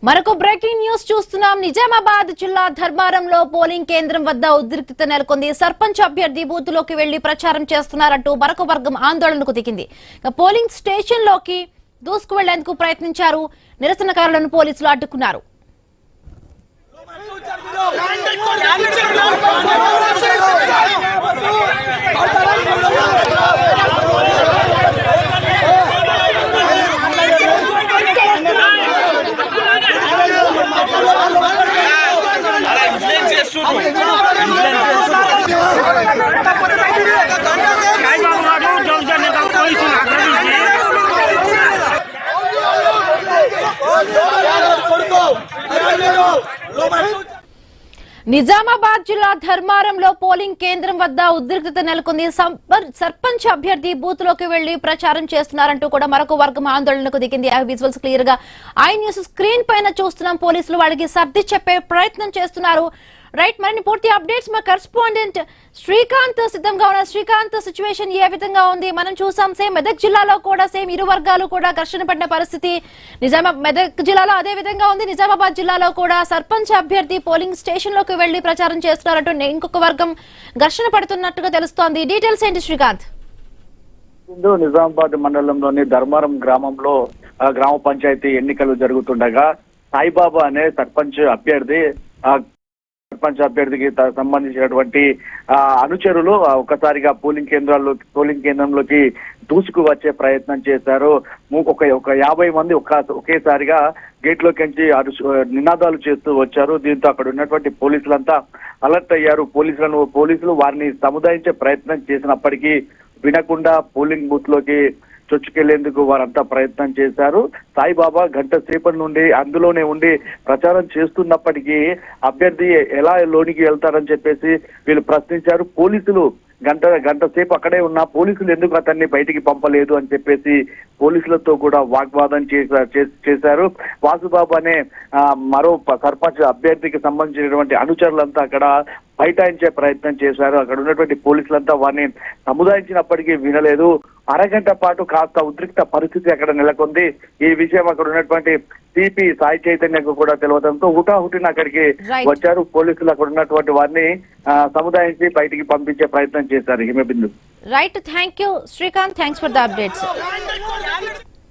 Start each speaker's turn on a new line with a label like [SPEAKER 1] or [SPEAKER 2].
[SPEAKER 1] మరొక breaking news చూస్తున్నాం. నిజామాబాద్ జిల్లా ధర్మారంలో పోలింగ్ కేంద్రం వద్ద ఉద్రిక్తత నెలకొంది. సర్పంచ్ అభ్యర్థి బూత్లోకి వెళ్లి ప్రచారం చేస్తున్నారంటూ మరొక వర్గం ఆందోళనకు దిగింది. పోలింగ్ స్టేషన్ లోకి దూసుకు వెళ్లేందుకు ప్రయత్నించారు. నిరసనకారులను పోలీసులు అడ్డుకున్నారు. నిజామాబాద్ జిల్లా ధర్మారంలో పోలింగ్ కేంద్రం వద్ద ఉద్రిక్తత నెలకొంది. సర్పంచ్ అభ్యర్థి బూత్ లోకి వెళ్లి ప్రచారం చేస్తున్నారంటూ కూడా మరొక వర్గం ఆందోళనకు దిగింది. ఆ విజువల్స్ క్లియర్ గా ఐ న్యూస్ స్క్రీన్ పైన చూస్తున్నాం. పోలీసులు వాళ్ళకి సర్ది చెప్పే ప్రయత్నం చేస్తున్నారు. రైట్, మరిన్ని పూర్తి అప్డేట్స్ మా కరెస్పాండెంట్ శ్రీకాంత్ సిద్ధంగా ఉన్నారు. శ్రీకాంత్, సిచ్యువేషన్ ఏ విధంగా ఉంది? మనం చూసాం సేమ్ మెదక్ జిల్లాలో కూడా సేమ్ ఇరు వర్గాలు కూడా ఘర్షణ పడిన పరిస్థితి మెదక్ జిల్లాలో అదే విధంగా ఉంది. నిజామాబాద్ జిల్లాలో కూడా సర్పంచ్ అభ్యర్థి పోలింగ్ స్టేషన్ లోకి వెళ్లి ప్రచారం చేస్తున్నారంటూ ఇంకొక వర్గం ఘర్షణ పడుతున్నట్టుగా తెలుస్తోంది. డీటెయిల్స్ ఏంటి శ్రీకాంత్?
[SPEAKER 2] నిజామాబాద్ మండలంలోని ధర్మారం గ్రామంలో గ్రామ పంచాయతీ ఎన్నికలు జరుగుతుండగా సాయిబాబా అనే సర్పంచ్ అభ్యర్థికి సంబంధించినటువంటి అనుచరులు ఒకసారిగా పోలింగ్ కేంద్రంలోకి దూసుకు వచ్చే ప్రయత్నం చేశారు. ఒక 50 మంది ఒకేసారిగా గేట్లోకి నినాదాలు చేస్తూ వచ్చారు. దీంతో అక్కడ ఉన్నటువంటి పోలీసులంతా అలర్ట్ అయ్యారు. పోలీసులు వారిని సముదాయించే ప్రయత్నం చేసినప్పటికీ వినకుండా పోలింగ్ బూత్ లోకి చొచ్చుకెళ్లేందుకు వారంతా ప్రయత్నం చేశారు. సాయిబాబా గంట సేపటి నుండి అందులోనే ఉండి ప్రచారం చేస్తున్నప్పటికీ అభ్యర్థి ఎలా లోనికి వెళ్తారని చెప్పేసి వీళ్ళు ప్రశ్నించారు. పోలీసులు గంట సేపు అక్కడే ఉన్న పోలీసులు ఎందుకు అతన్ని బయటికి పంపలేదు అని చెప్పేసి పోలీసులతో కూడా వాగ్వాదం చేశారు. వాసుబాబు అనే మరో సర్పంచ్ అభ్యర్థికి సంబంధించినటువంటి అనుచరులంతా అక్కడ బైఠాయించే ప్రయత్నం చేశారు. అక్కడ ఉన్నటువంటి పోలీసులంతా వారిని సముదాయించినప్పటికీ వినలేదు. అరగంట పాటు కాస్త ఉద్రిక్త పరిస్థితి అక్కడ నెలకొంది. ఈ విషయం అక్కడ ఉన్నటువంటి సిపి సాయి చైతన్యకు కూడా తెలియడంతో హుటాహుటిన అక్కడికి వచ్చారు పోలీసులు. అక్కడ ఉన్నటువంటి వారిని సముదాయించి బయటికి పంపించే ప్రయత్నం చేశారు. Himabindu.
[SPEAKER 1] Right, thank you Srikanth, thanks for the updates.